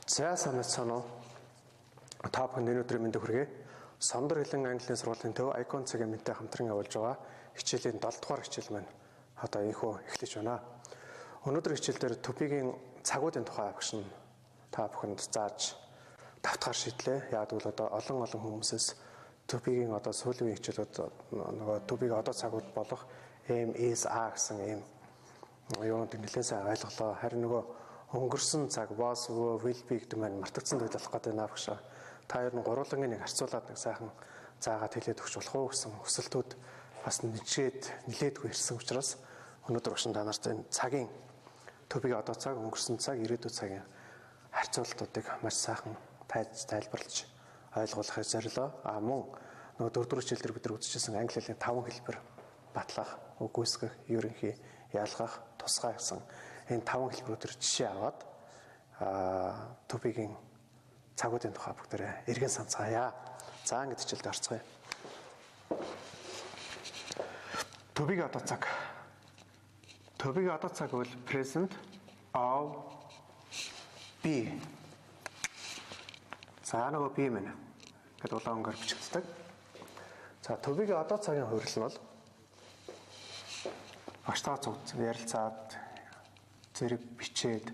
За санаа та бүхэн өнөөдрийн мэндийг хүргэе. Сондөр хэлэн английн сургуулийн төв Icon цагийн мэдээ хамтран явуулж байгаа хичээлийн 7 дугаар хичээл маань одоо энэхүү эхлэж байна. Өнөөдөр хичээл дээр топигийн цагуудын тухай багш нь та бүхэнд зааж давтахаар шийдлээ. Яг бол одоо олон хүмүүсээс топигийн одоо сүүлийн хичээлүүд нөгөө топигийн одоо цагууд болох M is A гэсэн юм юунд нэлээсээ ойлголоо. Харин нөгөө өнгөрсөн цаг was will be гэдэг маань мартагдсан зүйл болох гэдэг наа багш. Та ер нь гурвангийн нэг харьцуулаад нэг сайхан заагаад хэлээд өгч болох уу гэсэн хүсэлтүүд бас нилээдгүй ирсэн учраас өнөөдөр багш та нарт энэ цагийн топигийн одоо цаг, өнгөрсөн цаг, ирээдүйн цагийн харьцуултуудыг маш сайхан тайлбарлаж ойлгуулахыг зорилоо. Мөн нөгөө 4 дугаар хичээл дээр бид нар үзчихсэн англи хэлний 5 хэлбэр батлах, үгүйсгэх, ерөнхий, ялгах, тусгай гэсэн энэ 5 хэлбэрүүдээр жишээ аваад топигийн цагуудын тухай бүгдээрээ эргэн санацгаая. За ингэж хичээлд орцгоё. Топигийн одоо цаг. Топигийн одоо цаг бол present of be. За нөгөө be мэнэ. Гэтэл улаангаар бичигддэг. За топигийн одоо цагийн хувирлал нь бол багштайгаа цугц ярилцаад зэрэг бичээд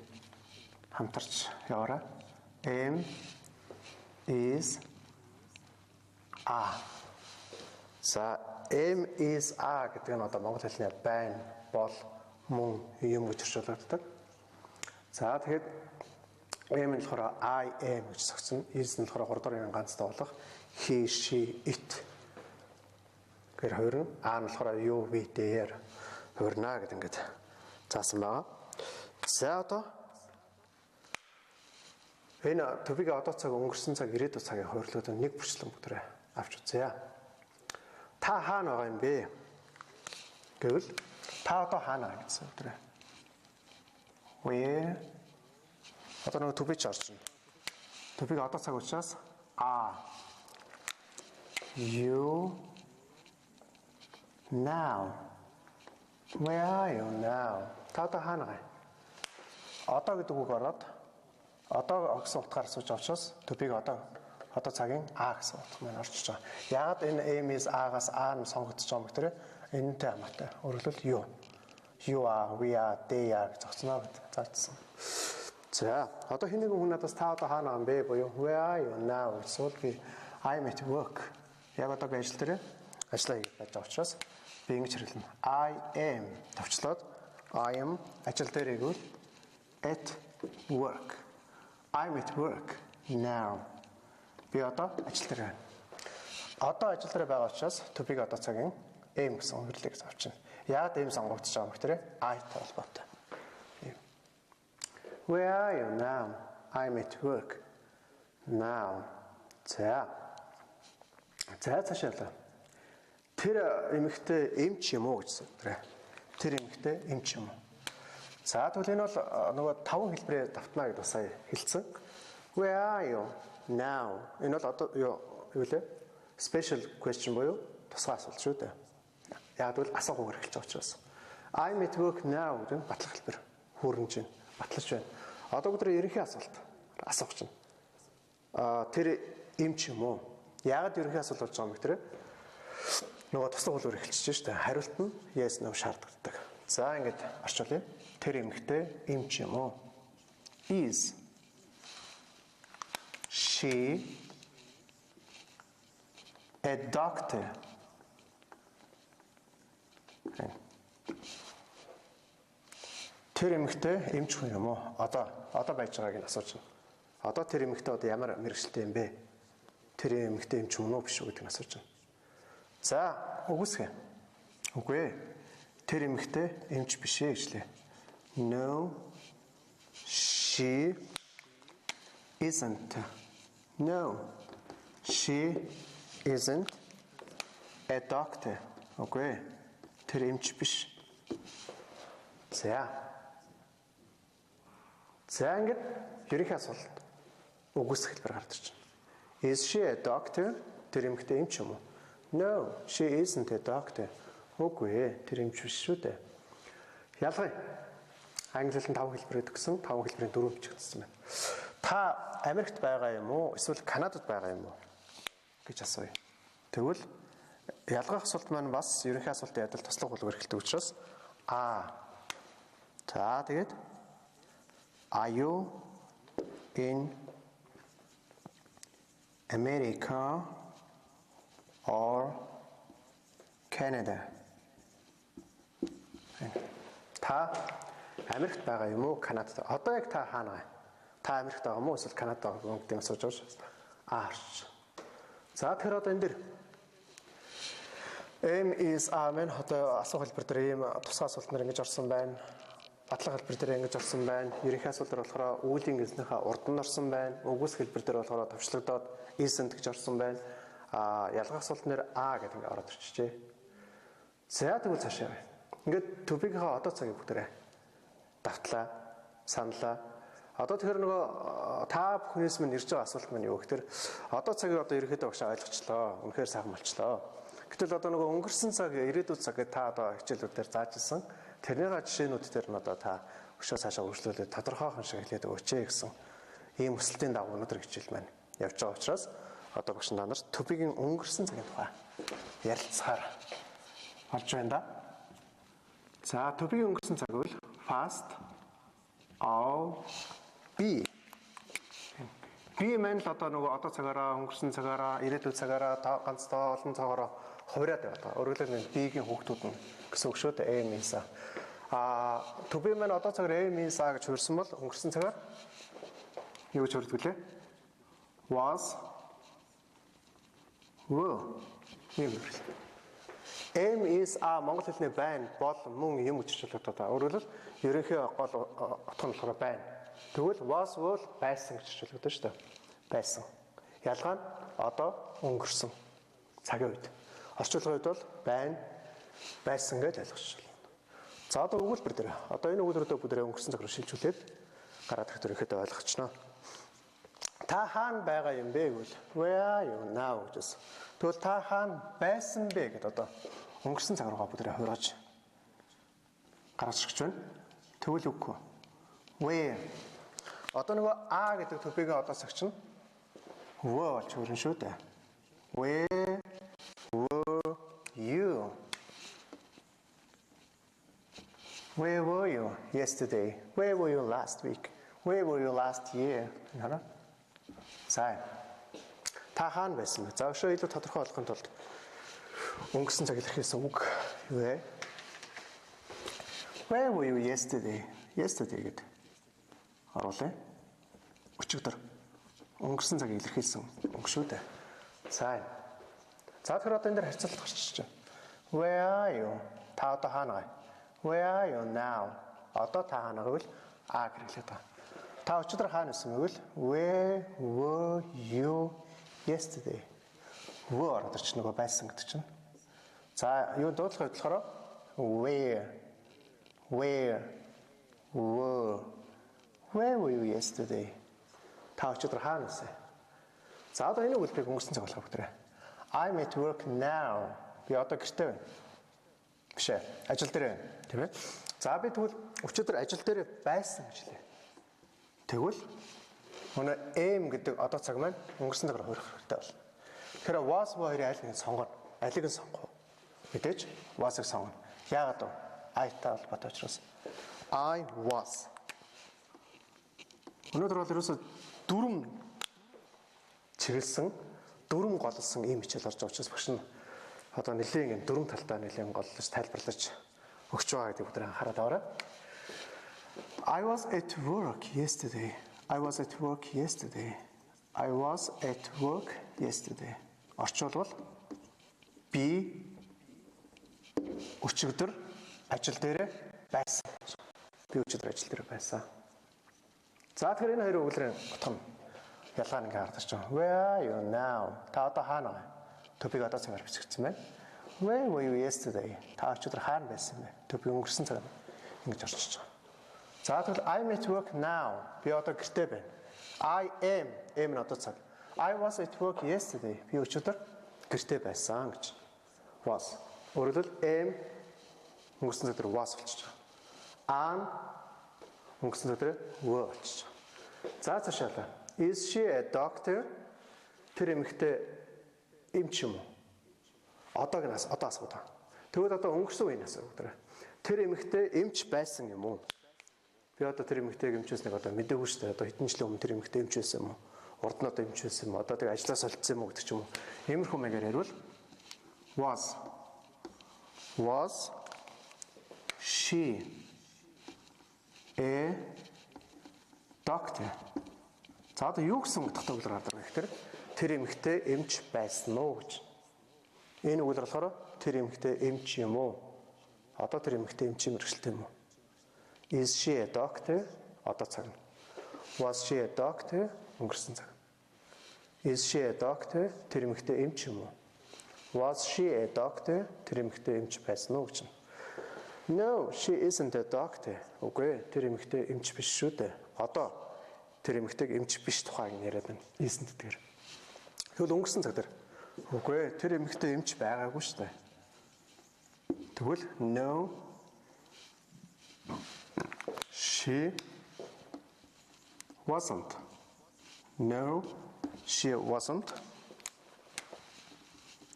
хамтарч яваарай. M is A. За M is A гэдэг нь одоо монгол хэлний байна, бол, мөн, юм гэж орчуулдаг. За тэгэхээр M нь болохоор I am гэж зогцсон. Is нь болохоор 3 дугаар ганцтай болох he, she, it гэр хувирна. A нь болохоор you, we, there хувирна гэдэг ингээд заасан байгаа. За одоо энэ топигийн одоо цаг, өнгөрсөн цаг, ирээдүйн цагийн хувирлуудыг нэг бүрчлэн бүгдээ авч үзье. Та хаана байгаа юм бэ? Гэвэл та одоо хаана байгаа гэсэн үг. Where одоо нөгөө топич орчин. Топигийн одоо цаг учраас you now. Where are you now? Та одоо хаана байгаа? Одоо гэдэг үг ороод одоо гэсэн утгаар асууж авчаас топиг одоо цагийн А гэсэн утга маань орчиж байгаа. Яагаад энэ M is A-гаас A нь сонгогдож байгаа юм бэ? Энэнтэй хамаатай. Өөрөлдөл you. You are, we are, they are гэж зогцноо гэдэг заагдсан. За, одоо хэнийг хүн надаас та одоо хаана байгаа юм бэ буюу where are you now? Эсвэл би I'm at work. Яг одоо би ажил дээр ажиллаа хийж байж байгаа учраас би ингэж хэлнэ. I am товчлоод I am ажил дээр игвэл at work. I'm at work now. Би одоо ажил дээр байна. Одоо ажил дээр байгаа учраас топиг одоо цагийн M гэсэн хувирлыг авчина. Яагаад M сонгогдож байгаа юм бэ? I-тай холбоотой. Where are you now? I'm at work now. За цаашаа. Тэр эмэгтэй эм ч юм уу гэсэн. Тэр эмэгтэй эм ч юм уу. За тэгвэл энэ бол нөгөө 5 хэлбэрээр давтна гэдээ сая хэлсэн. Where are you now? Энэ бол одоо юу вэ? Special question буюу тусгай асуулт шүү дээ. Яг бол асуугүйгээр эхэлж байгаа учраас. I'm at work now гэдэг нь батлах хэлбэр. Хүрнэж байна. Батлаж байна. Одоо өдөр ерөнхий асуулт асуух чинь. Тэр эм ч юм уу? Яагаад ерөнхий асуулт болж байгаа юм бэ? Нөгөө туслах хэлбэр эхэлчихэж шүү дээ. Хариулт нь yes no шаардлагатай. За ингэж орчуулъя. Тэр эмэгтэй эм ч юм уу? Is she a doctor? Тэр эмэгтэй эмч хүн юм уу? Одоо байж байгааг нь асууж байна. Одоо тэр эмэгтэй одоо ямар мэргэжилтэй юм бэ? Тэр эмэгтэй эмч хүн үү биш үү гэдэг нь асууж байна. За, үгүйсгэй. Үгүй ээ. Тэр эмэгтэй эмч биш ээ гэжлээ. No, she isn't. No, she isn't a doctor. Okay, тэр эмч биш. За ингэж ерөнхий асуулт үгүйсэх хэлбэр гарч ирж байна. Is she a doctor? Тэр эмэгтэй эмч юм уу? No, she isn't a doctor. Үгүй ээ, тэр эмч биш шүү дээ. Ялгая. Англи хэлний 5 хэлбэрээр төгсөн 5 хэлбэрийн 4 бичих гэсэн байна. Та Америкт байгаа юм уу? Эсвэл Канадад байгаа юм уу? гэж асууя. Тэгвэл ялгаах асуулт маань бас ерөнхий асуултын адил туслах болов эрхэлдэг учраас за тэгээд Are you in America or Canada? Та Америкт байгаа юм уу? Канадад? Одоо яг та хаана вэ? Та Америкт байгаа юм уу? Эсвэл Канадад байгаа юм гэдэг асууж байгаа шүү. За тэгэхээр одоо энэ дэр M is amen одоо асуух хэлбэр дээр ийм тусгай асуулт нар ингэж орсон байна. Батлах хэлбэр дээр ингэж орсон байна. Ерөнхий асуулт дээр болохоор үүлийн эзнийхээ урд нь орсон байна. Үгүйс хэлбэр дээр болохоор товчлогдоод isn't гэж орсон байна. Ялгаах асуулт нэр гэдэг ингэ ороод ирчихжээ. За тэгвэл цаашаа байна. Ингээд төбийнхээ одоо цагийг бүгдээрээ давтлаа, саналаа. Одоо тэгэхээр нөгөө та бүхнээс минь ирж байгаа асуулт маань юу гэхээр одоо цагийг одоо ерөөхдөө багшаа ойлгочлоо. Үнэхээр сайхан болчлоо. Гэтэл одоо нөгөө өнгөрсөн цаг, ирээдүйн цаг гэдэг та одоо хичээлүүдээр зааж ирсэн. Тэрнийхээ жишээнүүд дээр нь одоо та өшөө цаашаа үргэлжлүүлээд тодорхойхон шиг хэлээд өгөөч гэсэн ийм өсөлтийн дагуу өнөөдөр хичээл маань явж байгаа учраас одоо багш та нарт төбийн өнгөрсөн цагийн тухай ярилцахаар болж байна да. За төбийн өнгөрсөн цаг бол past or be. Би маань л одоо нөгөө одоо цагаараа өнгөрсөн цагаараа ирээдүйн цагаараа ганц тоо олон цагаараа хувираад байгаа. Өөрөөр хэлбэл биеийн хүүхдүүд нь гэсэн үг шүү дээ. means to be маань одоо цагаар means гэж хөрсөн бол өнгөрсөн цагаар юу гэж хөрдгөлээ? Was were юм хэлээ. M is монгол хэлний байна, бол, мөн, юм учирчлаад одоо. Өөрөөр хэлбэл ерөнхий гол утга нь болохоор байна. Тэгвэл was бол байсан гэж хэлдэг шүү дээ. Байсан. Ялгаа нь одоо өнгөрсөн цагийн үед. Орчуулгын үед бол байна, байсан гэж ойлгож байна. За одоо өгүүлбэр дээр. Одоо энэ өгүүлбэрүүдээ бүгдээ өнгөрсөн цаг руу шилжүүлээд гараад ирэх төрөйхөд ойлгочихно. Та хаана байгаа юм бэ гэвэл where are you now гэж. Тэгвэл та хаана байсан бэ гэдээ одоо өнгөрсөн цаг руугаа бүгдээ хуургаж гаргаж ирж байна. Тэгвэл үгүй. Where. Одоо нөгөө гэдэг төбөгийн одоо цагч нь were болж өрнө шүү дээ. Where were you? Where were you yesterday? Where were you last week? Where were you last year? Наа. За. Та хаана байсан бэ? За өшөө илүү тодорхой болгохын тулд өнгөрсөн цаг илэрхийлсэн үг юу вэ? Where were you yesterday? Yesterday гэдэг. Оруулаа. Өчигдөр өнгөрсөн цагийг илэрхийлсэн үг шүү дээ. За. За тэгэхээр одоо энэ дээр харьцуулт гарчиж байна. Where are you? Та одоо хаана вэ? Where are you now? Одоо та хаана гэвэл гэрлээ та. Та өчигдөр хаана байсан бэ гэвэл where were you yesterday? Were ороод ирч нөгөө байсан гэдэг чинь. За юу дуудлах үед болохоор where were you yesterday? Та өчигдөр хаана байсан? За одоо энэ үйлдвэрийг өнгөрсөн цаг болох бүгдрээ. I'm at work now. Би одоо гэртээ байна. Биш ээ. Ажил дээр байна. Тийм ээ. За би тэгвэл өчигдөр ажил дээр байсан гэж хэлээ. Тэгвэл өнөө M гэдэг одоо цаг маань өнгөрсөн цагаар хуурах хэрэгтэй болно. Тэгэхээр was were аль нэг сонгоно. Алиг нь сонгох. Мэдээж was-ыг сонгоно. Яагаад вэ? I-тай холбоотой учраас. I was. Өнөөдөр бол ерөөсө дөрвөн чиглэсэн, дөрвөн голлсон ийм хичээл орж байгаа учраас багш нь одоо нэлийн дөрвөн талдаа нэлийн голлож тайлбарлаж өгч байгаа гэдэг бүгд хараад аваарай. I was at work yesterday. I was at work yesterday. I was at work yesterday. Орчуулбал би өчигдөр ажил дээр байсан. Би өчигдөр ажил дээр байсан. За тэгэхээр энэ хоёр өгүүлбэрийн утга нь ялгаа нэг харагдаж байна. Where are you now? Та одоо хаана вэ? Төбийг одоо цагаар бичигдсэн байна. Where were you yesterday? Та өчигдөр хаана байсан бэ? Төбийг өнгөрсөн цагаар ингэж орчиж байгаа. За тэгвэл I'm at work now. Би одоо гэртээ байна. I am нь одоо цаг. I was at work yesterday. Би өчигдөр гэртээ байсан гэж. Was. Өөрөлдөл am өнгөрсөн цаг дээр was болчихж байгаа. Өнгөрсөн өдрөө were очиж. За цаашаалаа. Is she a doctor? Тэр эмэгтэй эмч юм уу? Одоогнаас одоо асуудаг. Тэгвэл одоо өнгөрсөн үеийн асуудаг. Тэр эмэгтэй эмч байсан юм уу? Би одоо тэр эмэгтэйг эмчүүлснэг одоо мэдээгүй шүү дээ. Одоо хэдэн жилийн өмнө тэр эмэгтэй эмчүүлсэн юм уу? Урд нь одоо эмчүүлсэн юм уу? Одоо тэгээ ажлаас олцсон юм уу гэдэг ч юм уу. Иймэрхүү маягаар ярил was she a doctor? За одоо юу гэсэн утгатай үгээр гардаг вэ гэхээр тэр эмэгтэй эмч байсан уу гэж. Энэ үгээр болохоор тэр эмэгтэй эмч юм уу? Одоо тэр эмэгтэй эмчийн мэргэжилтэй юм уу? Is she a doctor? Одоо цаг. Was she a doctor? Өнгөрсөн цаг. Is she a doctor? Тэр эмэгтэй эмч юм уу? Was she a doctor? Тэр эмэгтэй эмч байсан уу гэж. No, she isn't a doctor. Үгүй, тэр эмэгтэй эмч биш шүү дээ. Одоо тэр эмэгтэйг эмч биш тухайг яриад байна. Isn't гэдэг. Тэгвэл өнгөрсөн цаг дээр. Үгүй, тэр эмэгтэй эмч байгаагүй шүү дээ. Тэгвэл no, she wasn't. No, she wasn't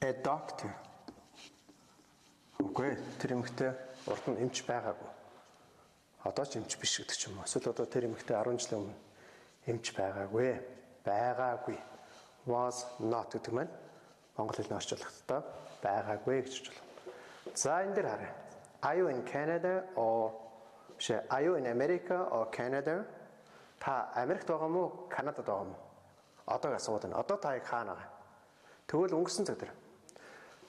a doctor. Үгүй, тэр эмэгтэй урд нь эмч байгаагүй. Одоо ч эмч биш гэдэг ч юм уу. Эсвэл одоо тэр эмэгтэй 10 жилийн өмнө эмч байгаагүй. Байгаагүй. Was not гэдэг маань монгол хэлний орчуулгатаа байгаагүй гэж хэлж байна. За энэ дээр харъя. Are you in Canada or are you in America or Canada? Та Америкт байгаа мó, Канадад байгаа мó? Одоог асууад байна. Одоо та хаана байгаа? Тэгвэл өнгөрсөн цаг дээр.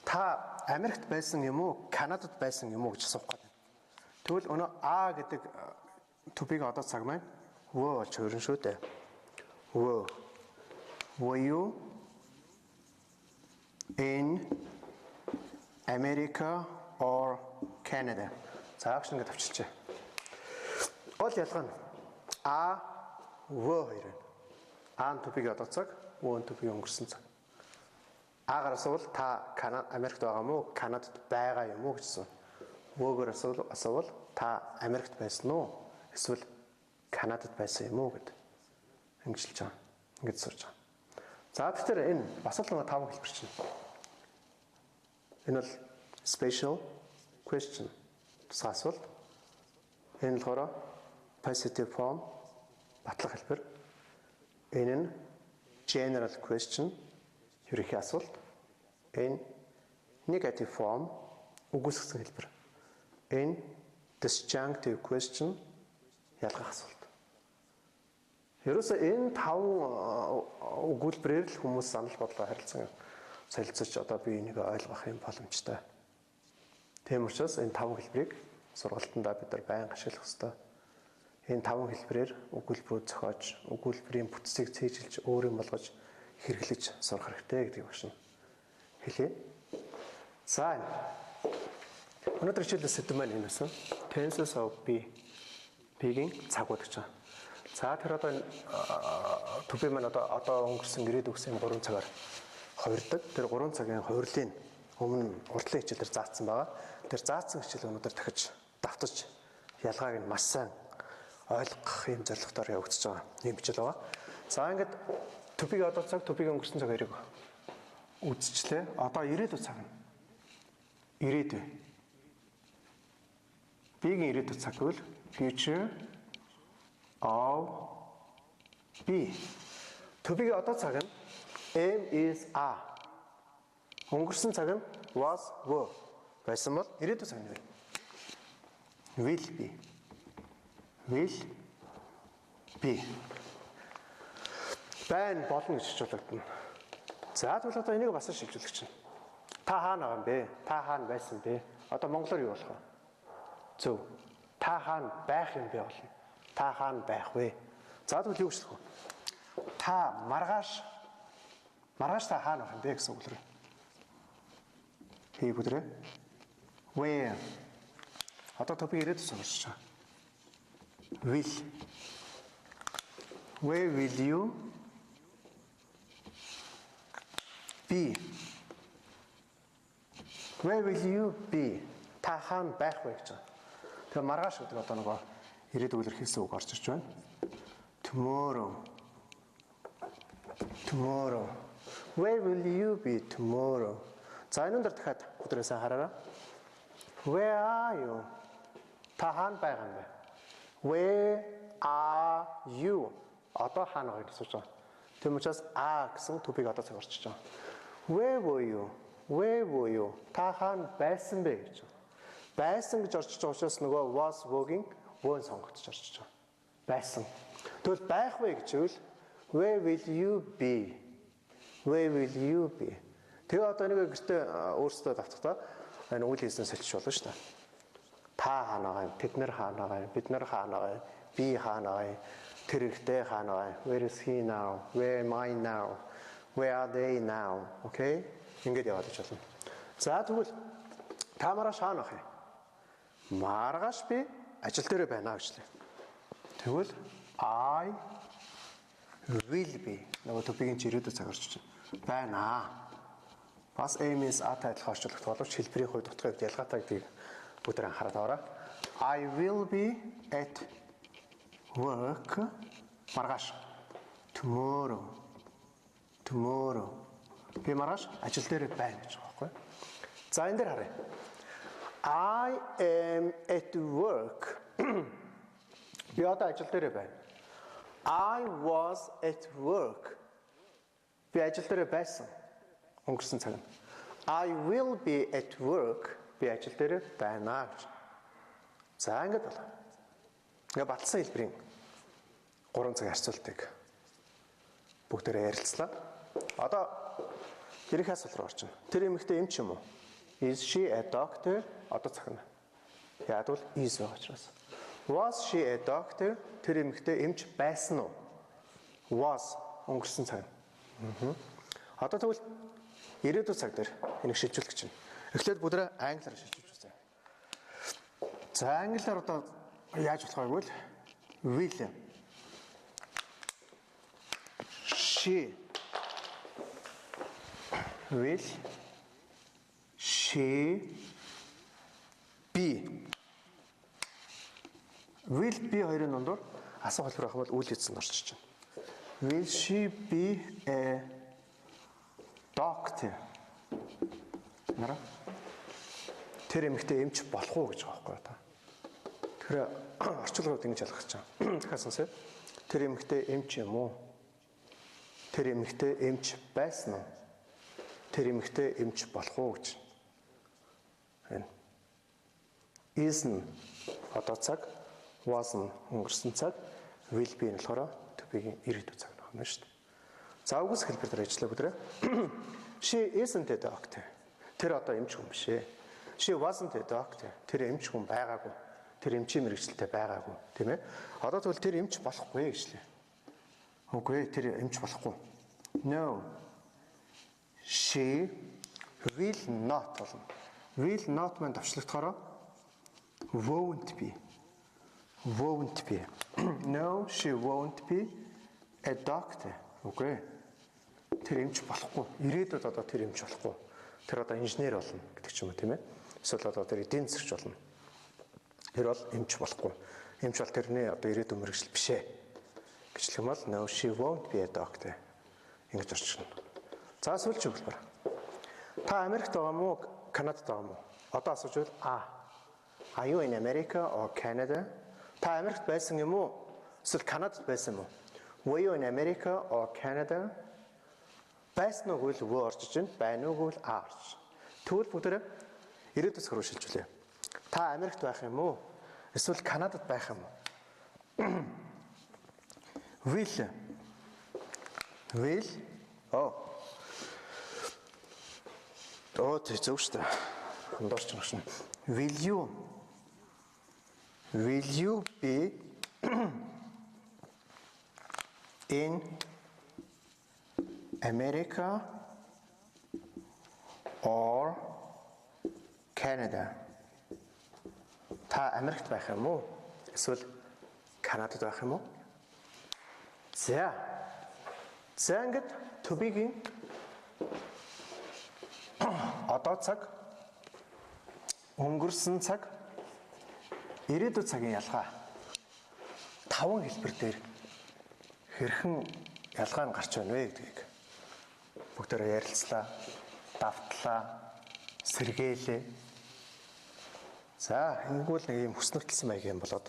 Та Америкт байсан юм уу, Канадад байсан юм уу гэж асуух гэдэг. Тэгвэл өнөө А гэдэг тупиг одоо цаг маань were болж өрн шүү дээ. Were you in America or Canada? За агш ингээд авчилчээ. Гол ялгаа нь А were хоёр байна. А тупиг одоо цаг, were тупиг өнгөрсөн цаг. Агаар асуувал та Америкт байгаа мó, Канадад байгаа юм уу гэсэн. Were-гоор асуувал та Америкт байсан уу? Эсвэл Канадад байсан юм уу гэд ингэж байгаа. Ингэж сурж байгаа. За тэгэхээр энэ бас л нэг 5 хэлбэр чинь. Энэ бол special question. Тусгай асуулт. Энэ болохоор positive form батлах хэлбэр. Энэ нь general question. Ерөнхий асуулт. Энэ negative form үгүйсгсэн хэлбэр. Энэ disjunctive question ялгах асуулт. Ерөөсөө энэ 5 өгүүлбэрээр л хүмүүс санал бодлоо харилцан солилцож одоо би энийг ойлгох юм боломжтой. Тийм учраас энэ 5 хэлбэрийг сургалтандаа бид нар байнга ашиглах ёстой. Энэ 5 хэлбэрээр өгүүлбэрүүд зохиож, өгүүлбэрийн бүтцийг цээжилж, өөр юм болгож хэрэглэж сурах хэрэгтэй гэдгийг багш нь хэлье. За өнөөдөр хичээлээс сэдв маань энэ байсан. Tenses of be. Be-ийн цагууд гэж байна. За тэр одоо төв маань одоо өнгөрсөн ирээд өгсөн 3 цагаар хувирдаг. Тэр 3 цагийн хувирлын өмнө урдлын хичээлээр заасан байгаа. Тэр заасан хичээл өнөөдөр дахиж давтаж ялгааг нь маш сайн ойлгох юм зорилгоор явагдаж байгаа юм хичээл байгаа. За ингээд төвийг одоо цаг, төвийг өнгөрсөн цаг хоёрыг үзчихлээ. Одоо ирээдүйн цаг нь. Ирээдүй. Бигийн ирээдүйн цаг бол future of be. Төвийг одоо цаг нь am is are. Өнгөрсөн цаг нь was were. Байсан бол ирээдүйн цаг нь will be. Will be. Байн болно гэж хэлж за тэгвэл одоо энийг бас шилжүүлэх чинь. Та хаана байгаа юм бэ? Та хаана байсан бэ? Одоо монголоор юу болох вэ? Зөв. Та хаана байх юм бэ болно. Та хаана байх вэ? За тэгвэл юу гэжлэх вэ? Та маргааш та хаана байх юм бэ гэсэн үг л. Хий бүдрэ. Where. Одоо топик ирээд сонсож байгаа. Will. Where will you be? Where will you be? Та хаана байх вэ гэж байна. Тэгээ маргааш гэдэг одоо нөгөө ирээдүйг илэрхийлсэн үг орж ирж байна. Tomorrow. Tomorrow. Where will you be tomorrow? За энэ дээр дахиад өдрөөсөө хараарай. Where are you? Та хаана байгаа юм бэ? Where are you? Одоо хаана байгаа гэж асууж байгаа. Тэм учраас гэсэн to be-г одоо цаг орчиж байгаа. Where were you? Where were you? Та хаана байсан бэ гэж. Байсан гэж орчиж байгаа учраас нөгөө was were-ийн word сонгогдож орчиж байгаа. Байсан. Тэгвэл байх вэ гэвэл where will you be? Where will you be? Тэгээ одоо нэг гэртээ өөрсдөө давтахдаа энэ үйл хийсэн сэлж болно шүү дээ. Та хаана байгаа юм? Тэд нар хаана байгаа юм? Бид нар хаана байгаа юм? Би хаана байгаа юм? Тэр ихтэй хаана байгаа юм? Where is he now? Where am I now? Where are they now? Okay? Ингээд яваад ич болно. За тэгвэл та маргааш хаана байх юм? Маргааш би ажил дээр байна гэжлээ. Тэгвэл I will be. Нөгөө топигийн жирээдээ цаг орчиж байна. Бас aim-is ата адилхан орчуулах боловч хэлбэрийн хувьд утгыг ялгаатай гэдгийг бүгд анхаарал таваарай. I will be at work маргааш. Tomorrow. Tomorrow. Би маргааш ажил дээр байна гэж байгаа байхгүй. За энэ дээр харъя. I am at work. Би одоо ажил дээр байна. I was at work. Би ажил дээр байсан. Өнгөрсөн цаг. I will be at work. Би ажил дээр байна гэж. За ингэж болоо. Ингээ батлсан хэлбэрийн 3 цаг харьцуултыг бүгдээрээ ярилцлаа. Одоо хэрэг асуулт руу орчихно. Тэр эмэгтэй эм ч юм уу? Is she a doctor? Одоо цахна. Яг бол is байгаа учраас. Was she a doctor? Тэр эмэгтэй эмч байсан уу? Was өнгөрсөн цаг. Одоо тэгвэл ирээдүйн цаг дээр энийг шилжүүлэх чинь. Эхлээд бүгдээ англиар шилжүүлж үзье. За англиар одоо яаж болох вэ гэвэл will she will she be will be хоёрын дундуур асуух хэлбэр авах бол үйл хийсэн орчиж байна. Will she be a doctor? Нара. Тэр эмэгтэй эмч болох уу гэж байгаа байхгүй та. Тэр орчуулгууд ингэж ялгах чам. Дахиад сонсъё. Тэр эмэгтэй эмч юм уу? Тэр эмэгтэй эмч байсан уу? Тэр эмэгтэй эмч болох уу гэж. Энэ. Isn't одоо цаг, wasn't өнгөрсөн цаг, will be нь болохоор төбийн ирээдүйн цаг байна шүү дээ. За үгс хэлбэр дээр ажиллаа бүдрээ. She isn't a doctor. Тэр одоо эмч хүн биш ээ. She wasn't a doctor. Тэр эмч хүн байгаагүй. Тэр эмчийн мэргэжилтэй байгаагүй, тийм ээ. Одоо тэгвэл тэр эмч болохгүй гэжлээ. Үгүй ээ, тэр эмч болохгүй. No. She will not болно. Will not мэн давчлагдахаараа won't be. Won't be. No, she won't be a doctor. Үгүй ээ. Тэр эмч болохгүй. Ирээдүйд одоо тэр эмч болохгүй. Тэр одоо инженер болно гэдэг ч юм уу, тийм ээ. Эсвэл одоо тэр эдийн засагч болно. Тэр бол эмч болохгүй. Эмч бол тэрний одоо ирээдүйн мэргэжил биш ээ. Гэвч юм бол no, she won't be a doctor. Ингэж орчихно. За сүүлчийн хэлбэр. Та Америкт байгаа мó, Канадад байгаа мó? Одоо асууж байвал Are you in America or Canada? Та Америкт байсан юм уу? Эсвэл Канадад байсан юм уу? Were you in America or Canada? Байсан уу гэвэл were орж ийн, байна уу гэвэл are орж. Тэгвэл бүгдээрээ ирээдүйс рүү шилжүүлээ. Та Америкт байх юм уу? Эсвэл Канадад байх юм уу? Will. Зөв шүү дээ. Хандаарч байгаа шин. Will you be in America or Canada? Та Америкт байх юм уу? Эсвэл Канадад байх юм уу? За ингээд to be-гийн одоо цаг, өнгөрсөн цаг, ирээдүйн цагийн ялгаа таван хэлбэр дээр хэрхэн ялгаа нь гарч байна вэ гэдгийг бүгдээрээ ярилцлаа, давтлаа, сэргээлээ. За, ингэвэл нэг юм хүснэгтэлсэн маяг юм болоод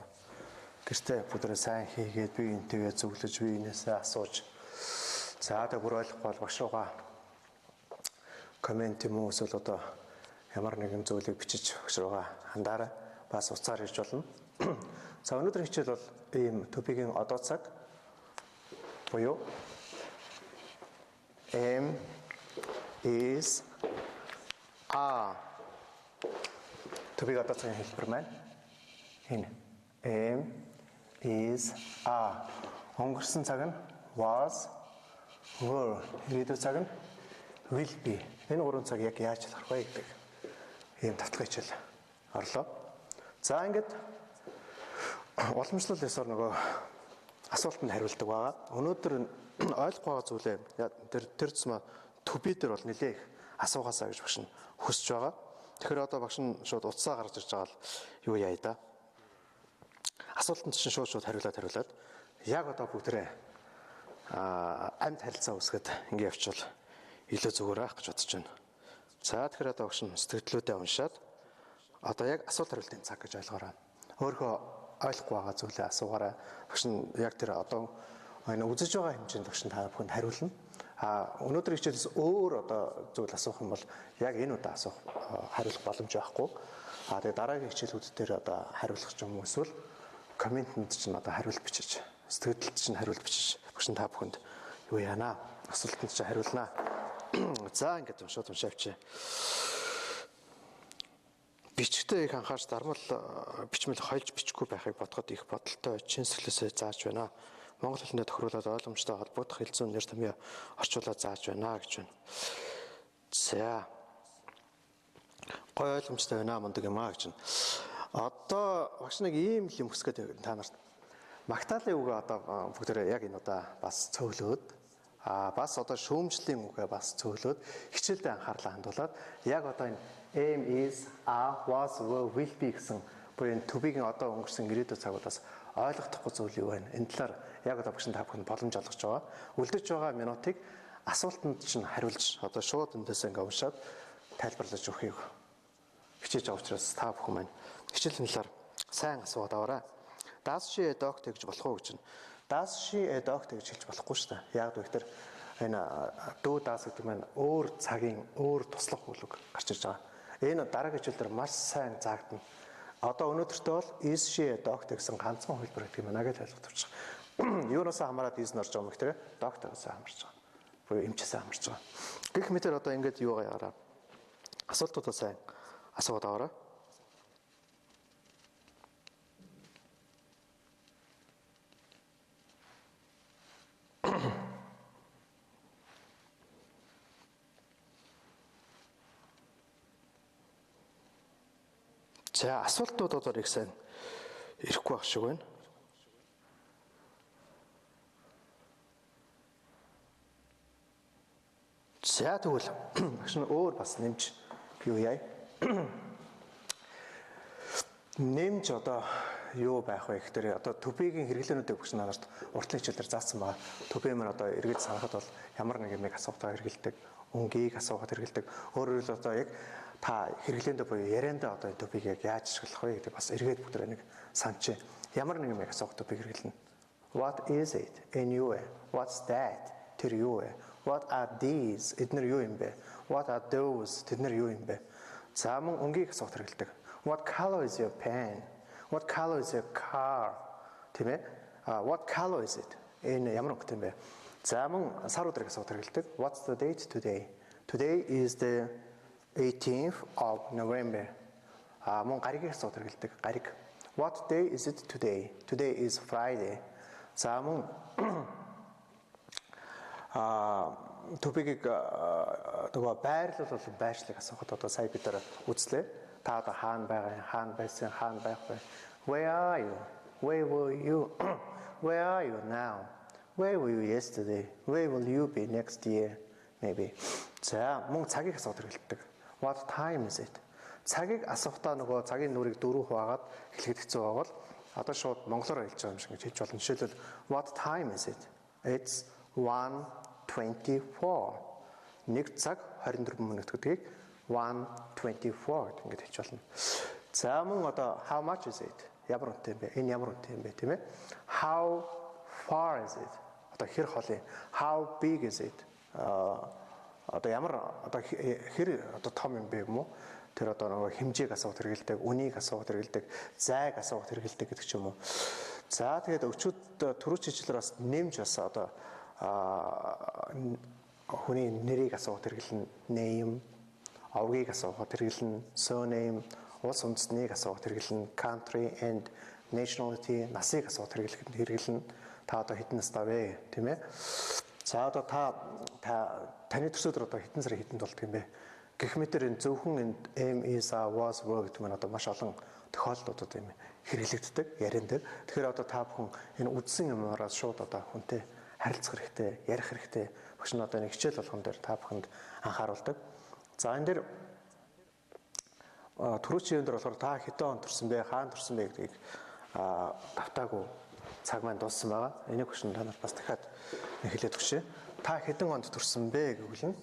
гэртээ бүгдээрээ сайн хийгээд би энтэйгээ зөвлөж, би энээсээ асууж. За, одоо бүр ойлгохгүй бол багш руугаа комент юм уу эсвэл одоо ямар нэгэн зүйлийг бичиж багш руугаа хандаарай. Бас уцаар ирж болно. За, өнөөдрийн хичээл бол ийм топикийн одоо цаг буюу am is are топик одоо цагийн хэлбэр маань энэ am is are өнгөрсөн цаг нь was were ирээдүйн цаг нь will be энэ гурван цаг яг яаж ялгарх вэ гэдэг ийм татлагын хичээл орлоо. За ингээд уламжлал ёсоор нөгөө асуултанд хариулдаг байгаа. Өнөөдөр ойлгохгүй байгаа зүйлээ тэр зам төби дээр бол нэлээ их асуугаасаа гэж багш нь хүсэж байгаа. Тэгэхээр одоо багш нь шууд утсаа гаргаж ирж байгаа л юу яа да. Асуултанд чинь шууд хариулаад яг одоо бүгдээ амьд харилцаа үүсгэхэд ингэ явуучвал илүү зүгээр байх гэж бодож байна. За тэгэхээр одоо багш нь сэтгэлдлүүдээ уншаад одоо яг асуулт хариултын цаг гэж ойлгоорой. Өөрөө ойлгохгүй байгаа зүйлээ асуугаарай. Багш нь яг тэр одоо үзэж байгаа хэмжээнд багш нь та бүхэнд хариулна. Өнөөдрийн хичээлээс өөр одоо зүйл асуух юм бол яг энэ удаа хариулах боломж байхгүй. Тэгээ дараагийн хичээлүүд дээр одоо хариулах юм эсвэл комментэнд чинь одоо хариулт бичиж, сэтгэлдэлд чинь хариулт бичиж багш нь та бүхэнд юу яана? Асуултанд чинь хариулнаа. За ингээд шууд уншаавч. Бичгтээ их анхаарч дармал бичмэл хольж бичихгүй байхыг бодоход их бодолтой чинсгэлээсээ зааж байна. Монгол хэлнээ тохируулаад ойлгомжтой холбогдох хэл зүйн нэр томьёо орчуулаад зааж байна гэж байна. За. Гой ойлгомжтой байна мундаг юм аа гэж байна. Одоо багш нэг ийм юм хүсгээд та нарт Магдалины үгээ одоо бүгдээрээ яг энэ удаа бас цөглөөд бас одоо шүүмжлийн үгээ бас цөглөөд хичээлдээ анхаарлаа хандуулад яг одоо энэ am is are was were will be гэсэн буюу энэ төбигийн одоо өнгөрсөн ирээдүйн цагуудаас ойлгохдохгүй зүйл юу вэ? Энэ талаар яг одоо багш та бүхэнд боломж олгож байгаа. Үлдэж байгаа минутыг асуултанд чинь хариулж одоо шууд эндээс ингээ уншаад тайлбарлаж өгөхийг хичээж байгаа учраас та бүхэн маань хичээлийн талаар сайн асууад аваарай. Does she a doctor гэж болох уу гэж байна. Does she a doctor гэж хэлж болохгүй шүү дээ. Яг гэвэл энэ дүү даас гэдэг маань өөр цагийн өөр туслах хүлэг гарч ирж байгаа. Энэ дараагийн хичээл дээр маш сайн заагдана. Одоо өнөөдөртөө бол is she a doctor гэсэн ганцхан хэлбэр гэдэг юм аа гэж ойлгож байгаа. Юунаас хамаарат is норж байгаа юм гэхээр doctor-аас хамарч байгаа. Буюу эмчээс хамарч байгаа. Гэх мэтэр одоо ингэж юу гаяараа асуултуудаа сайн асууад аваарай. За асуултууд одоо их сайн ирэхгүй байх шиг байна. За тэгвэл багш нь өөр бас нэмж юу яа? Нэмж одоо юу байх вэ гэхээр одоо төбигийн хэрэглээнүүдийг багш нарт уртлын хичээлээр заасан байгаа. Төбөмөр одоо эргэж санахад бол ямар нэг юмыг асуухтаа хэрэгэлдэг, өнгийг асуухад хэрэгэлдэг. Өөрөөр хэлбэл одоо яг та хэрэглээндээ буюу яриандаа одоо топик яг яаж ашиглах вэ гэдэг бас эргээд бүгд нэг санч. Ямар нэг юм яг асуух топик хэрэглэнэ. What is it? Энэ юу вэ? What's that? Тэр юу вэ? What are these? Эднэр юу юм бэ? What are those? Тэднэр юу юм бэ? За мөн өнгийг асуух хэрэгэлдэг. What color is your pen? What color is your car? Тийм ээ? What color is it? Энэ ямар өнгөтэй юм бэ? За мөн сар өдрийг асуух хэрэгэлдэг. What's the date today? Today is the 18th of November. Мөн гаригийн асуух хэрэгэлдэг. Гариг. What day is it today? Today is Friday. За мөн топикийг нөгөө байрлал болон байршлыг асуухад одоо сая бид нар үзлээ. Та одоо хаана байгаа, хаана байсан, хаана байх вэ? Where are you? Where were you? Where are you now? Where were you yesterday? Where will you be next year? Maybe. За мөн цагийг асуух хэрэгэлдэг. What time is it? Цагийг асуухтаа нөгөө цагийн нүрийг 4 хуваагаад хэлэхэд хэцүү байгаа бол Одоо шууд монголоор хэлж байгаа юм шиг хэлж болно. Жишээлбэл what time is it? It's 1:24. 1 цаг 24 минут гэдгийг 1:24 гэдэг хэлж болно. За мөн одоо how much is it? Ямар үнэтэй юм бэ? Энэ ямар үнэтэй юм бэ, тийм ээ? How far is it? Одоо хэр хол юм? How big is it? Одоо ямар одоо хэр одоо том юм бэ юм уу? Тэр одоо нөгөө хэмжээг асуух хэрэгэлдэг, үнийг асуух хэрэгэлдэг, зайг асуух хэрэгэлдэг гэдэг ч юм уу. За тэгээд өчигд түрүү чиглэлээр бас нэмж бас одоо хүний нэрийг асуух хэрэгэлнэ, name, овгийг асуух хэрэгэлнэ, surname, улс үндэстнийг асуух хэрэгэлнэ, country and nationality, насыг асуух хэрэгэлнэ. Та одоо хэдэн настай вэ, тийм ээ? За одоо таны төсөөлөр одоо хэдэн сарын хэдэнд болдго юм бэ? Гэх мэтэр энэ зөвхөн am, is, are, was, were гэдэг нь одоо маш олон тохиолдлуудад юм хэрэглэгддэг, яриандаг. Тэгэхээр одоо та бүхэн энэ үдсэн юмараас шууд одоо хүнтэй харилцах хэрэгтэй, ярих хэрэгтэй. Багш нь одоо нэг хичээл болгон дээр та бүхэнд анхааруулдаг. За энэ дээр түрүүчийн дээр болохоор та хэдэн он төрсөн бэ, хаана төрсөн бэ гэдгийг давтаагүй цаг маань дууссан байгаа. Энийг багш нь та нар бас дахиад хэлээд өгчээ. Та хэдэн онд төрсөн бэ гэвэл нь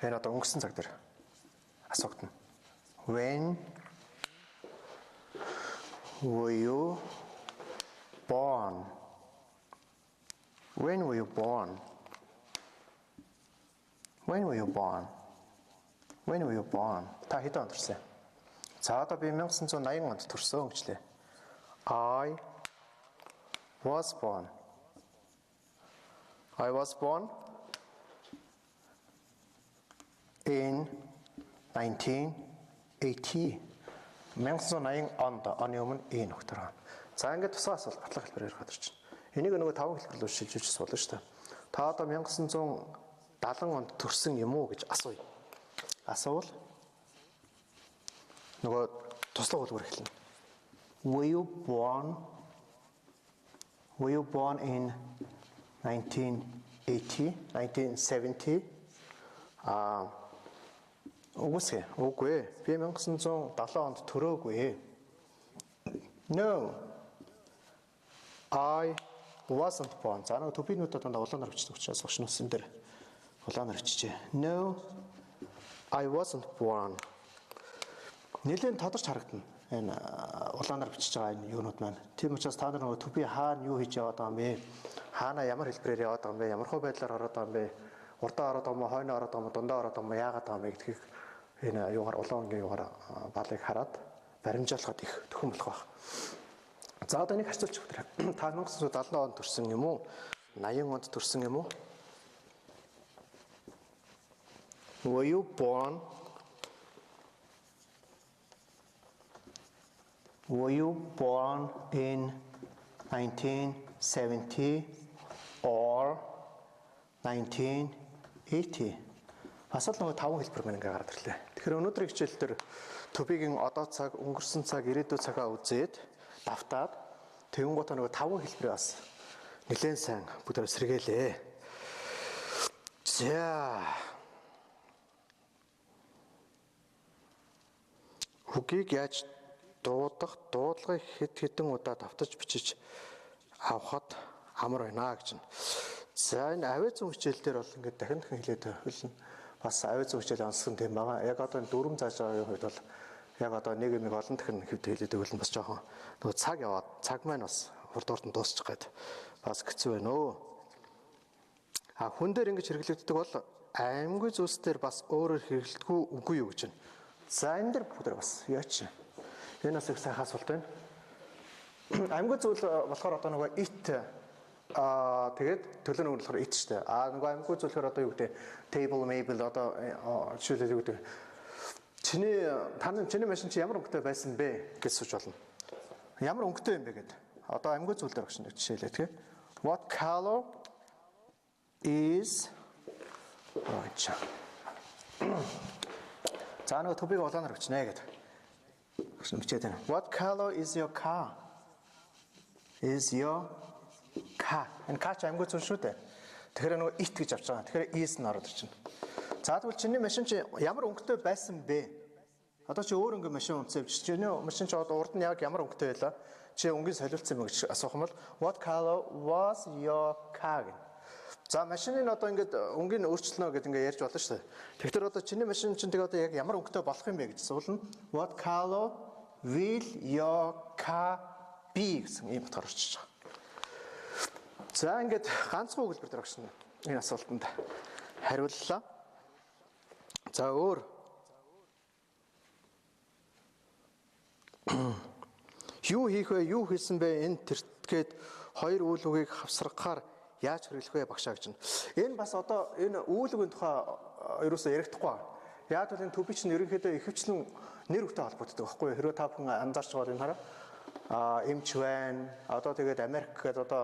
энэ одоо өнгөрсөн цаг дээр асуугдана. When were you born? When were you born? When were you born? When were you born? Та хэдэн онд төрсөн? За одоо би 1980 онд төрсөн гэжлээ. I was born. I was born in 1980. 1980 онд оны өмнө энэ нөхдөр байна. За ингээд тусгай асуулт батлах хэлбэрээр гадарч байна. Энийг нөгөө 5 хэлбэрлэл шилжүүлж суулна шүү дээ. Та одоо 1970 онд төрсөн юм уу гэж асууя. Асуувал нөгөө туслах хэлбэр эхэлнэ. Were you born in 1980, 1970? Үгүй. Би 1970 онд төрөөгүй. No. I wasn't born. За нэг төбийнүүдэд дандаа улаанаар бичдэг учраас багш нь үсэн дээр улаанаар бичжээ. No. I wasn't born. Нэлээд тодорч харагдана. Энэ улаанаар бичиж байгаа энэ юунууд маань. Тийм учраас та нар нөгөө төбий хаана юу хийж яваад байгаа юм бэ? Хаана ямар хэлбэрээр яваад байгаа юм бэ? Ямар хөө байдлаар ороод байгаа юм бэ? Урдаа ороод байгаа юм уу, хойноо ороод байгаа юм уу, дундаа ороод байгаа юм уу, яагаад байгаа юм бэ гэдгийг энэ юугаар улаангийн юугаар балыг хараад баримжаалахад их төхөн болох байх. За одоо энийг харьцуулж өгөх. Та 1970 онд төрсэн юм уу? 80 онд төрсэн юм уу? Were you born? Were you born in 1970 or 1980? Асуулт нөгөө 5 хэлбэр мань ингээ гараад ирлээ. Тэгэхээр өнөөдрийн хичээл дээр төбигийн одоо цаг, өнгөрсөн цаг, ирээдүйн цагаа үзээд давтаад тэгэнгүүтээ нөгөө 5 хэлбэрээ бас нэлээд сайн бүгдээ сэргээлээ. За. Үгийг яаж дуудах, дуудлагыг хэдэн удаа давтаж бичиж авахд амар байна гэж. За энэ авиа зүүн хичээл дээр бол ингээд дахин хэлээд хэлнэ. Бас авиа зүүн хичээл онцгон тийм байгаа. Яг одоо энэ дүрм зааж байгаагийн хувьд бол яг одоо нэг юм олон дахин хэвд хэлээд өгвөл бас жоохон нөгөө цаг яваад цаг маань бас урд урд нь дуусчих гээд бас хэцүү байна өө. Хүн дээр ингэж хэрэглэгддэг бол аймгийн зүйлс дээр бас өөрөөр хэрэглэдэггүй үгүй юу гэж байна. За энэ дээр бүгд бас яач. Энэ бас их сайхан асуулт байна. Аймгийн зүйл болохоор одоо нөгөө it тэгээд төлөө нь болохоор it штэ. Нөгөө аймгийн зүйлээр одоо юу гэдэг table mable одоо жишээлбэл юу гэдэг чиний машин чи ямар өнгөтэй байсан бэ гэж сууж болно. Ямар өнгөтэй юм бэ гэд. Одоо аймгийн зүйл дээр багш нэг жишээлээ тэгээ. What color is За нөгөө төбийг улаанаар бичнэ гэдэг. Гэсэн бичээд байна. What color is your car? Is your car. Энэ car ч аймгийн зүйл шүү дээ. Тэгэхээр нөгөө it гэж авч байгаа. Тэгэхээр is нь ороод ирчихнэ. За тэгвэл чиний машин чи ямар өнгөтэй байсан бэ? Одоо чи өөр ингээ машин унтсан чи чиний машин ч одоо урд нь яг ямар өнгөтэй байлаа? Чи өнгийн солилцсон юм гэж асуух юм бол what color was your car? За машины одоо ингээд өнгийн өөрчлөнө гэдэг ингээ ярьж болно шүү дээ. Тэгэхээр одоо чиний машин чинь тэгээ одоо яг ямар өнгөтэй болох юм бэ гэж асуулна. What color will your car be гэсэн ийм утгаар орчиж байгаа. За ингээд ганцхан өгүүлбэр дээр багш энэ асуултанд хариуллаа. За өөр юу хийх вэ? Юу хийсэн бэ? Энэ тэртгээд хоёр үйл үгийг хавсрахаар яаж хэрэглэх вэ багшаа гэж. Энэ бас одоо энэ үйл үгийн тухай ерөөсөө ярихдаггүй байна. Яг л энэ төбич нь ерөнхийдөө ихэвчлэн нэр хүнтэй холбогддог байхгүй юу? Хэрвээ та бүхэн анзаарч байгаа энэ хараа эмч байна. Одоо тэгээд Америк гэдэг одоо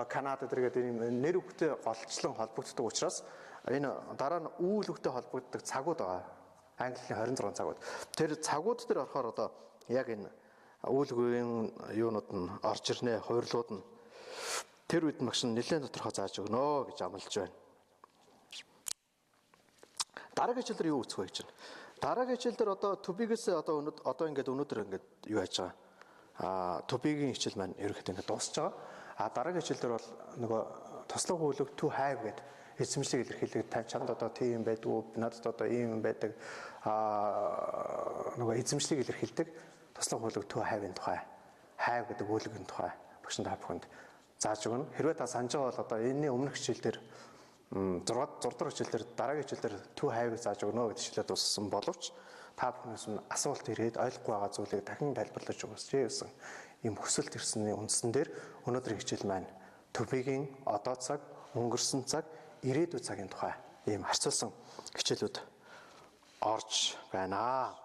Канада гэдэг энэ нэр хүнтэй голчлон холбогддог учраас энэ дараа нь үйл үгтэй холбогддог цагууд байгаа. Английн 26 цагууд. Тэр цагууд дээр орохоор одоо яг энэ үйл үгийн юунууд нь орж ирнэ, хувирлууд нь тэр үед магш нь нэлээд тодорхой зааж өгнө гэж амлаж байна. Дараагийн хичээл дээр юу үүсэх вэ гэж байна? Дараагийн хичээл дээр одоо төбигээс одоо ингээд өнөөдөр ингээд юу яаж байгаа? Төбигийн хичээл маань ерөнхийдөө ингээд дуусч байгаа. Дараагийн хичээл дээр бол нөгөө тослог үйлэг to have гэдэг эзэмшлийг илэрхийлэх чамд одоо тийм байдгүй, надад одоо ийм байдаг нөгөө эзэмшлийг илэрхийлдэг тослог үйлэг to have-ийн тухай, have гэдэг үйлгийн тухай багш та бүхэнд зааж өгнө. Хэрвээ та санаж байгаа бол одоо энэний өмнөх хичээл дээр 6 дахь хичээл дээр дараагийн хичээл дээр to have-ыг зааж өгнө гэдэг хичээлээ дууссан боловч та бүхнээс нь асуулт ирээд ойлгохгүй байгаа зүйлийг дахин тайлбарлаж өгөөч гэсэн ийм хүсэлт ирсний үндсэн дээр өнөөдрийн хичээл маань төбигийн одоо цаг, өнгөрсөн цаг, ирээдүйн цагийн тухай ийм харьцуулсан хичээлүүд орж байна.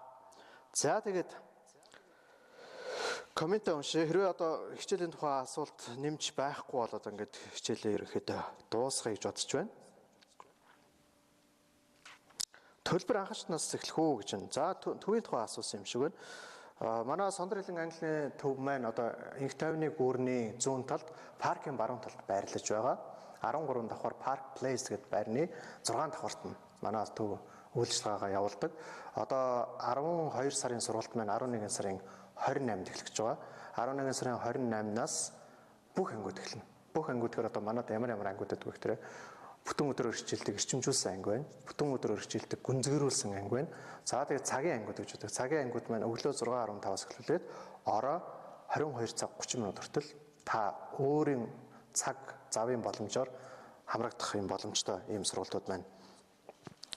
За тэгээд коммент уншээ. Хэрвээ одоо хичээлийн тухай асуулт нэмж байхгүй бол одоо ингээд хичээлээ ерөөхдөө дуусгая гэж бодож байна. Төлбөр анхаарчнаас эхлэх үү гэж байна. За төвийн тухай асуусан юм шиг байна. Манай Сондөр хэлэн английн төв маань одоо инх тайвны гүүрний зүүн талд паркийн баруун талд байрлаж байгаа. 13 давхар Park Place гэдэг байрны 6 давхарт нь манай төв үйлчлэгээгээ явуулдаг. Одоо 12 сарын сургалт маань 11 сарын 28-нд эхлэж байгаа. 11 сарын 28-наас бүх ангиуд эхэлнэ. Бүх ангиуд гэхээр одоо манайд ямар ангиуд байдаг вэ гэхээр бүтэн өдрөөр хичээлдэг эрчимжүүлсэн анги байна. Бүтэн өдрөөр хичээлдэг гүнзгийрүүлсэн анги байна. За тэгээд цагийн ангиуд гэж үүдэг. Цагийн ангиуд маань өглөө 6:15-аас эхлүүлээд орой 22 цаг 30 минут хүртэл та өөрийн цаг завын боломжоор хамрагдах юм боломжтой ийм сургалтууд маань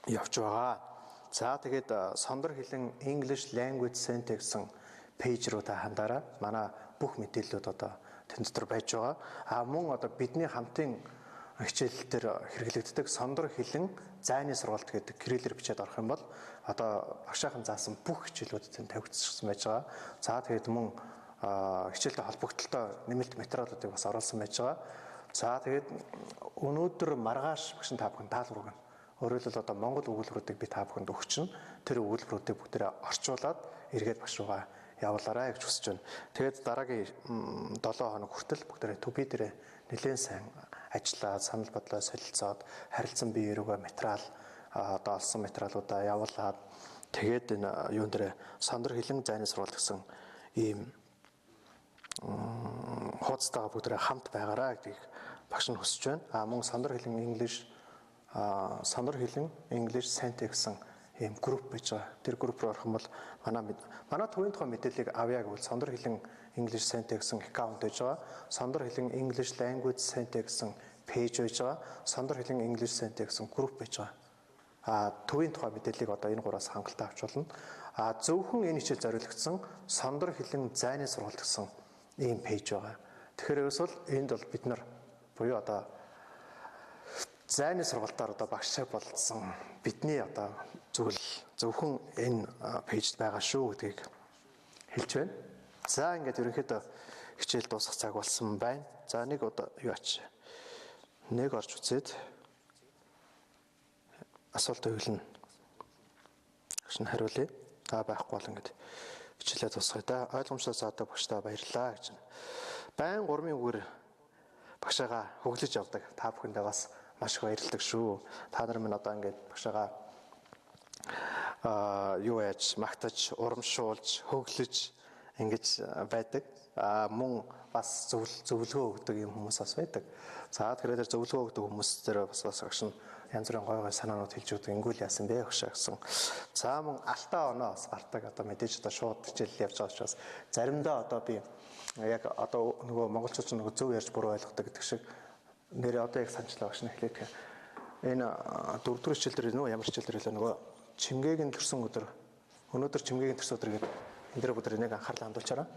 явж байгаа. За тэгээд Сондөр хэлэн English Language Center гэсэн пэйж руу та хандаараа манай бүх мэдээллүүд одоо тэн дотор байж байгаа. Мөн одоо бидний хамтын хичээл дээр хэрэглэгддэг Сондөр хэлэн зайны сургалт гэдэг кириллээр бичээд орох юм бол одоо багшаахан заасан бүх хичээлүүд тэн тавигдчихсан байж байгаа. За тэгээд мөн хичээлтэй холбогдлолтой нэмэлт материалуудыг бас оруулсан байж байгаа. За тэгээд өнөөдөр маргааш багш та бүхэн даалгавар өгнө. Өөрөөр хэлбэл одоо Монгол өгүүлбэрүүдийг би та бүхэнд өгч чинь тэр өгүүлбэрүүдийг бүгдээрээ орчуулад эргээд багш руугаа явуулаарай гэж хүсэж байна. Тэгээд дараагийн 7 хоног хүртэл бүгдээрээ төбий дээрээ нэлээд сайн ажиллаад, санал бодлоо солилцоод, харилцан бие рүүгээ материал одоо олсон материалуудаа явуулаад тэгээд энэ юун дээр Сондөр хэлэн зайны сургалт гэсэн ийм хуудастайгаа бүгдээрээ хамт байгаарай гэдгийг багш нь хүсэж байна. Мөн Сондөр хэлэн English Center гэсэн ийм групп байж байгаа. Тэр групп руу орох юм бол манай төвийн тухай мэдээллийг авъя гэвэл Сондөр хэлэн English Center гэсэн аккаунт байж байгаа. Сондөр хэлэн English Language Center гэсэн пэйж байж байгаа. Сондөр хэлэн English Center гэсэн групп байж байгаа. Төвийн тухай мэдээллийг одоо энэ гураас хангалттай авч болно. Зөвхөн энэ хичээл зориулагдсан Сондөр хэлэн зайны сургалт гэсэн ийм пэйж байгаа. Тэгэхээр ерөөсөл энд бол бид нар буюу одоо зайны сургалтаар одоо багшаа болцсон бидний одоо зүйл зөвхөн энэ пэйжд байгаа шүү гэдгийг хэлж байна. За ингээд ерөнхийдөө хичээл дуусах цаг болсон байна. За нэг одоо юу ач. Нэг орж үзээд асуулт өгүүлнэ. Багш нь хариулъя. Байхгүй бол ингээд хичээлээ дуусгая да. Ойлгомжтой заадаг багштай баярлалаа гэж. Байн 3-ын үгээр багшаагаа хөглөж явдаг. Та бүхэндээ бас маш их баярлалаа шүү. Та нар минь одоо ингээд багшаагаа юу яаж магтаж, урамшуулж, хөглөж ингэж байдаг. Мөн бас зөвлөгөө өгдөг юм хүмүүс бас байдаг. За тэгэхээр зөвлөгөө өгдөг хүмүүс дээр бас агш нь янз бүрийн гой санаанууд хэлж өгдөг. Ингүүл яасан бэ агшаа гэсэн. За мөн алтаа оноо бас гардаг. Одоо мэдээж одоо шууд хичээл явж байгаа учраас заримдаа одоо би яг одоо нөгөө монголчууд нөгөө зөв ярьж буруу ойлгодог гэдэг шиг нэр одоо яг санчлаа багш нэхлээд энэ 4-р хичээл дээр нөгөө ямар хичээл дээр хэлээ нөгөө чимгээгийн төрсөн өдөр өнөөдөр чимгээгийн төрсөн өдөр гэдэг энэ дээр бүгд нэг анхаарлаа хандуулчаарай.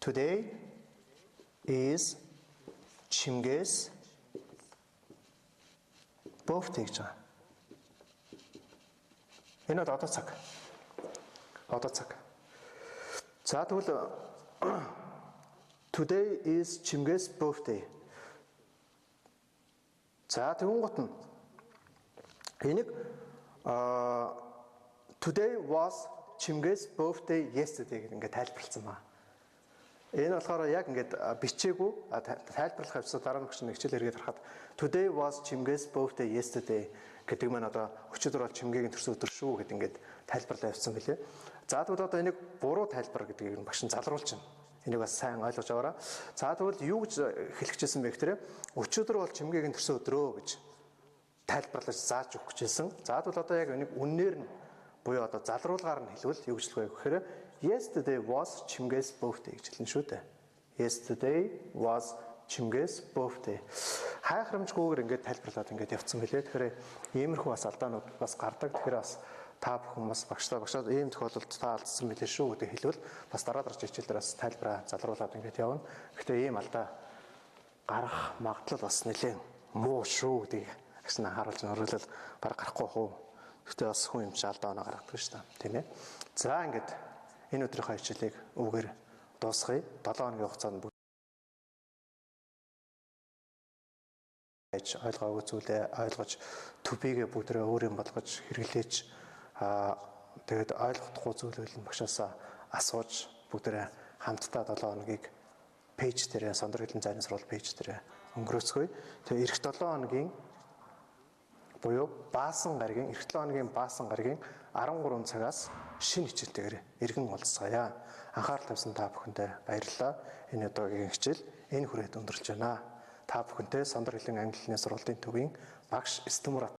Today is Chimge's birthday гэж байгаа. Энэ одоо цаг. Одоо цаг. За тэгвэл Today is Chimge's birthday. За тэгвэл гот нь энийг Today was Chimge's birthday yesterday гэдэг ингээд тайлбарлсан байна. Энэ болохоор яг ингээд бичээгүй тайлбарлах явцад дараа нь багш нэг хичээл хэрэгэд харахад Today was Chimge's birthday yesterday гэдэг маань одоо өчигдөр бол Чимгээгийн төрсөн өдөр шүү гэдэг ингээд тайлбарлаа явцсан билээ. За тэгвэл одоо энийг буруу тайлбар гэдгийг нь багш нь залруулж байна. Энийг бас сайн ойлгож аваарай. За тэгвэл юу гэж хэлчихсэн бэ гэхээр өчигдөр бол Чимгээгийн төрсөн өдрөө гэж тайлбарлаж зааж өгөх гэжсэн. За тэгвэл одоо яг энийг үннээр нь буюу одоо залруулгаар нь хэлвэл юу гэж хэлэх вэ гэхээр Yesterday was Chimge's birthday гэж хэлнэ шүү дээ. Yesterday was Chimge's birthday. Хайхрамжгүйгээр ингээд тайлбарлаад ингээд явцсан билээ. Тэгэхээр иймэрхүү бас алдаанууд бас гардаг. Тэгэхээр бас та бүхэн бас багшаа ийм тохиолдолд та алдсан билээ шүү гэдэг хэлвэл бас дараа хичээлээр бас тайлбараа залруулад ингээд явна. Гэхдээ ийм алдаа гарах магадлал бас нэлээд муу шүү гэдгийг агшин харуулж нөрөөлөл баг гарахгүй хөө. Гэхдээ бас хүн юм чи алдаа оноо гаргадаг шүү дээ. Тийм ээ. За ингээд энэ өдрийнхөө хичээлийг үгээр дуусгая. 7 хоногийн хугацаанд ойлгоогүй зүйлээ ойлгож төбийгээ бүгдээ өөр юм болгож хэрэглээж тэгээд ойлгохгүй зүйлүүд нь багшаасаа асууж бүгдээ хамтдаа 7 хоногийг пэйж дээр сондөр хэлний зайны сурвал пэйж дээр өнгөрөөцгөөе. Тэгээд эх 7 хоногийн буюу баасан гаригийн эх 7 хоногийн баасан гаригийн 13 цагаас шинэ хичээлтэйгээр иргэн уулзцаая. Анхаарал тавьсан та бүхэндээ баярлалаа. Энэ удаагийн хичээл энэ хүрээд өндөрлж байна. Та бүхэнтэй Сондөр хэлний англи хэлний сургуулийн төвийн багш Стимурат